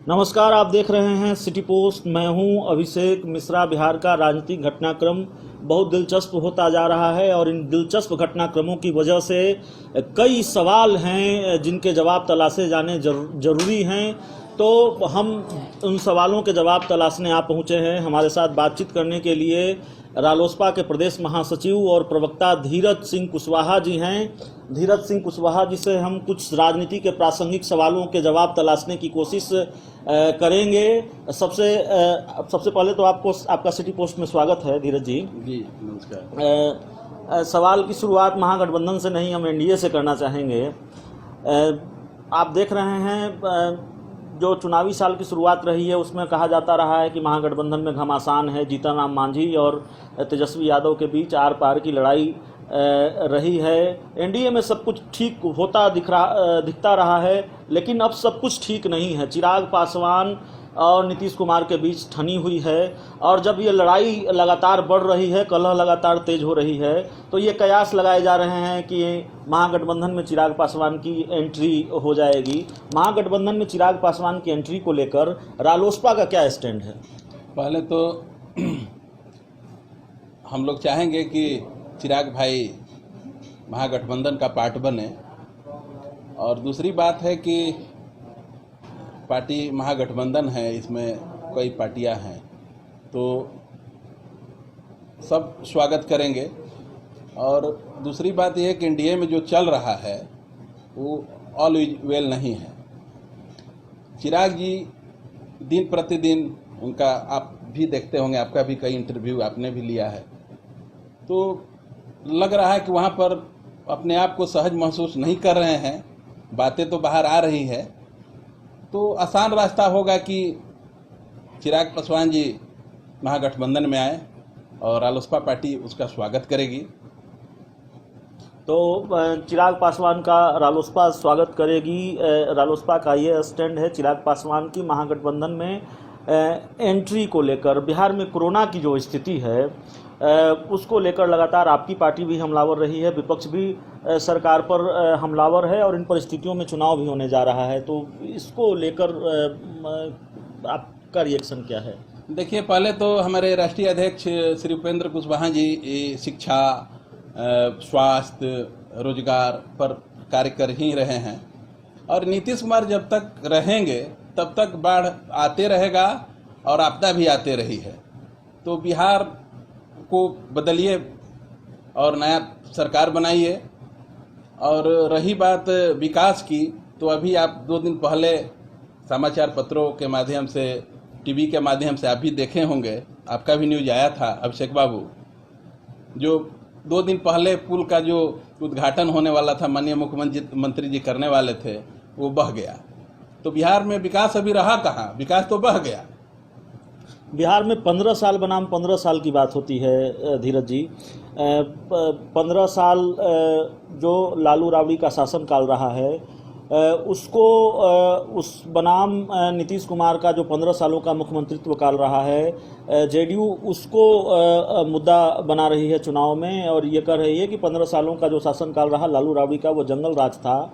नमस्कार, आप देख रहे हैं सिटी पोस्ट। मैं हूं अभिषेक मिश्रा। बिहार का राजनीतिक घटनाक्रम बहुत दिलचस्प होता जा रहा है और इन दिलचस्प घटनाक्रमों की वजह से कई सवाल हैं जिनके जवाब तलाशे जाने जरूरी हैं। तो हम उन सवालों के जवाब तलाशने आप पहुंचे हैं। हमारे साथ बातचीत करने के लिए रालोसपा के प्रदेश महासचिव और प्रवक्ता धीरज सिंह कुशवाहा जी हैं। धीरज सिंह कुशवाहा जी से हम कुछ राजनीति के प्रासंगिक सवालों के जवाब तलाशने की कोशिश करेंगे। सबसे पहले तो आपका सिटी पोस्ट में स्वागत है धीरज जी। जी नमस्कार। सवाल की शुरुआत महागठबंधन से नहीं, हम एनडीए से करना चाहेंगे। आप देख रहे हैं जो चुनावी साल की शुरुआत रही है उसमें कहा जाता रहा है कि महागठबंधन में घमासान है। जीतन राम मांझी और तेजस्वी यादव के बीच आर पार की लड़ाई रही है। एनडीए में सब कुछ ठीक होता दिखता रहा है, लेकिन अब सब कुछ ठीक नहीं है। चिराग पासवान और नीतीश कुमार के बीच ठनी हुई है और जब ये लड़ाई लगातार बढ़ रही है, कलह लगातार तेज हो रही है, तो ये कयास लगाए जा रहे हैं कि महागठबंधन में चिराग पासवान की एंट्री हो जाएगी। महागठबंधन में चिराग पासवान की एंट्री को लेकर रालोसपा का क्या स्टैंड है? पहले तो हम लोग चाहेंगे कि चिराग भाई महागठबंधन का पार्ट बने, और दूसरी बात है कि पार्टी महागठबंधन है, इसमें कई पार्टियां हैं, तो सब स्वागत करेंगे। और दूसरी बात यह है कि एनडीए में जो चल रहा है वो ऑल इज वेल नहीं है। चिराग जी दिन प्रतिदिन उनका, आप भी देखते होंगे, आपका भी कई इंटरव्यू आपने भी लिया है, तो लग रहा है कि वहाँ पर अपने आप को सहज महसूस नहीं कर रहे हैं। बातें तो बाहर आ रही है, तो आसान रास्ता होगा कि चिराग पासवान जी महागठबंधन में आए और रालोसपा पार्टी उसका स्वागत करेगी। तो चिराग पासवान का रालोसपा स्वागत करेगी। रालोसपा का ये स्टैंड है चिराग पासवान की महागठबंधन में एंट्री को लेकर। बिहार में कोरोना की जो स्थिति है उसको लेकर लगातार आपकी पार्टी भी हमलावर रही है, विपक्ष भी सरकार पर हमलावर है और इन परिस्थितियों में चुनाव भी होने जा रहा है, तो इसको लेकर आपका रिएक्शन क्या है? देखिए, पहले तो हमारे राष्ट्रीय अध्यक्ष श्री उपेंद्र कुशवाहा जी शिक्षा, स्वास्थ्य, रोजगार पर कार्य कर ही रहे हैं, और नीतीश कुमार जब तक रहेंगे तब तक बाढ़ आते रहेगा और आपदा भी आते रही है। तो बिहार को बदलिए और नया सरकार बनाइए। और रही बात विकास की, तो अभी आप 2 दिन पहले समाचार पत्रों के माध्यम से, टीवी के माध्यम से आप भी देखे होंगे, आपका भी न्यूज आया था अभिषेक बाबू, जो 2 दिन पहले पुल का जो उद्घाटन होने वाला था, माननीय मुख्यमंत्री जी करने वाले थे, वो बह गया। तो बिहार में विकास अभी रहा कहाँ? विकास तो बह गया। बिहार में 15 साल बनाम 15 साल की बात होती है धीरज जी। 15 साल जो लालू राबड़ी का शासनकाल रहा है उसको उस बनाम नीतीश कुमार का जो 15 सालों का मुख्यमंत्रित्व काल रहा है, जेडीयू उसको मुद्दा बना रही है चुनाव में और ये कह रही है कि 15 सालों का जो शासनकाल रहा लालू राबड़ी का वो जंगल राज था।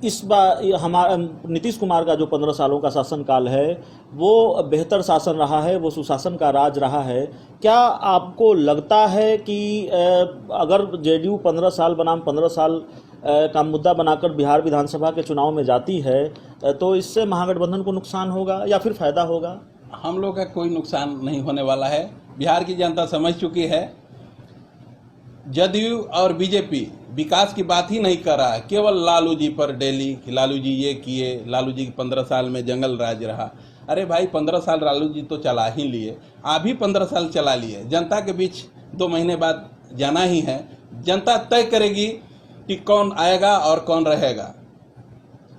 इस बार हमारा नीतीश कुमार का जो 15 सालों का शासनकाल है वो बेहतर शासन रहा है, वो सुशासन का राज रहा है। क्या आपको लगता है कि अगर जेडीयू 15 साल बनाम 15 साल का मुद्दा बनाकर बिहार विधानसभा के चुनाव में जाती है तो इससे महागठबंधन को नुकसान होगा या फिर फायदा होगा? हम लोग का कोई नुकसान नहीं होने वाला है। बिहार की जनता समझ चुकी है। जदयू और बीजेपी विकास की बात ही नहीं कर रहा है, केवल लालू जी पर डेली कि लालू जी ये किए, लालू जी 15 साल में जंगल राज रहा। अरे भाई, 15 साल लालू जी तो चला ही लिए, आप भी 15 साल चला लिए। जनता के बीच 2 महीने बाद जाना ही है। जनता तय करेगी कि कौन आएगा और कौन रहेगा।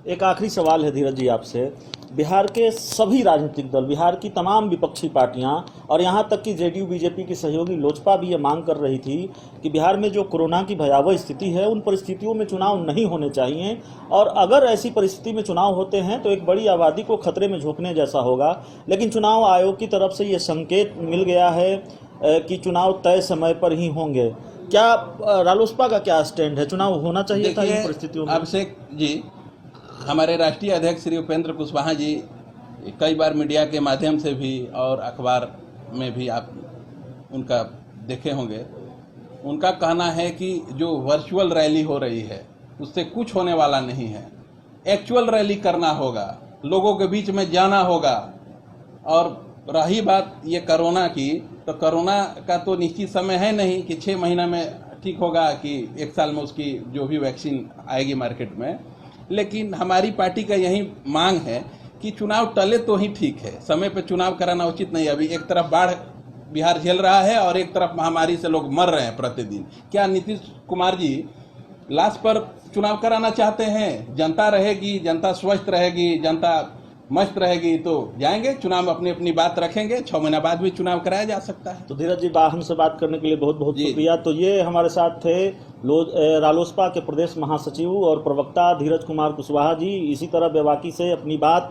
एक आखिरी सवाल है धीरज जी आपसे। बिहार के सभी राजनीतिक दल, बिहार की तमाम विपक्षी पार्टियां और यहां तक कि जेडीयू बीजेपी की सहयोगी लोजपा भी ये मांग कर रही थी कि बिहार में जो कोरोना की भयावह स्थिति है उन परिस्थितियों में चुनाव नहीं होने चाहिए, और अगर ऐसी परिस्थिति में चुनाव होते हैं तो एक बड़ी आबादी को खतरे में झोंकने जैसा होगा। लेकिन चुनाव आयोग की तरफ से ये संकेत मिल गया है कि चुनाव तय समय पर ही होंगे। क्या रालोसपा का क्या स्टैंड है? चुनाव होना चाहिए था इन परिस्थितियों में? अभिषेक जी, हमारे राष्ट्रीय अध्यक्ष श्री उपेंद्र कुशवाहा जी कई बार मीडिया के माध्यम से भी और अखबार में भी आप उनका देखे होंगे। उनका कहना है कि जो वर्चुअल रैली हो रही है उससे कुछ होने वाला नहीं है, एक्चुअल रैली करना होगा, लोगों के बीच में जाना होगा। और रही बात ये कोरोना की, तो कोरोना का तो निश्चित समय है नहीं कि 6 महीना में ठीक होगा कि 1 साल में उसकी जो भी वैक्सीन आएगी मार्केट में। लेकिन हमारी पार्टी का यही मांग है कि चुनाव टले तो ही ठीक है, समय पे चुनाव कराना उचित नहीं। अभी एक तरफ बाढ़ बिहार झेल रहा है और एक तरफ महामारी से लोग मर रहे हैं प्रतिदिन। क्या नीतीश कुमार जी लास्ट पर चुनाव कराना चाहते हैं? जनता रहेगी, जनता स्वस्थ रहेगी, जनता मस्त रहेगी तो जाएंगे चुनाव, अपनी अपनी बात रखेंगे, 6 महीना बाद भी चुनाव कराया जा सकता है। तो धीरज जी, हमसे बात करने के लिए बहुत बहुत जी। शुक्रिया। तो ये हमारे साथ थे रालोसपा के प्रदेश महासचिव और प्रवक्ता धीरज कुमार कुशवाहा जी। इसी तरह बेबाकी से अपनी बात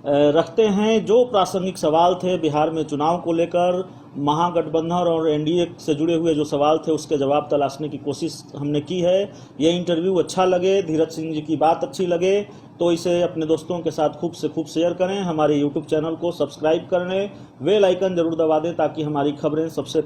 रखते हैं। जो प्रासंगिक सवाल थे बिहार में चुनाव को लेकर, महागठबंधन और एनडीए से जुड़े हुए जो सवाल थे उसके जवाब तलाशने की कोशिश हमने की है। ये इंटरव्यू अच्छा लगे, धीरज सिंह जी की बात अच्छी लगे तो इसे अपने दोस्तों के साथ खूब से खूब शेयर करें। हमारे यूट्यूब चैनल को सब्सक्राइब करें, बेल आइकन जरूर दबा दें ताकि हमारी खबरें सबसे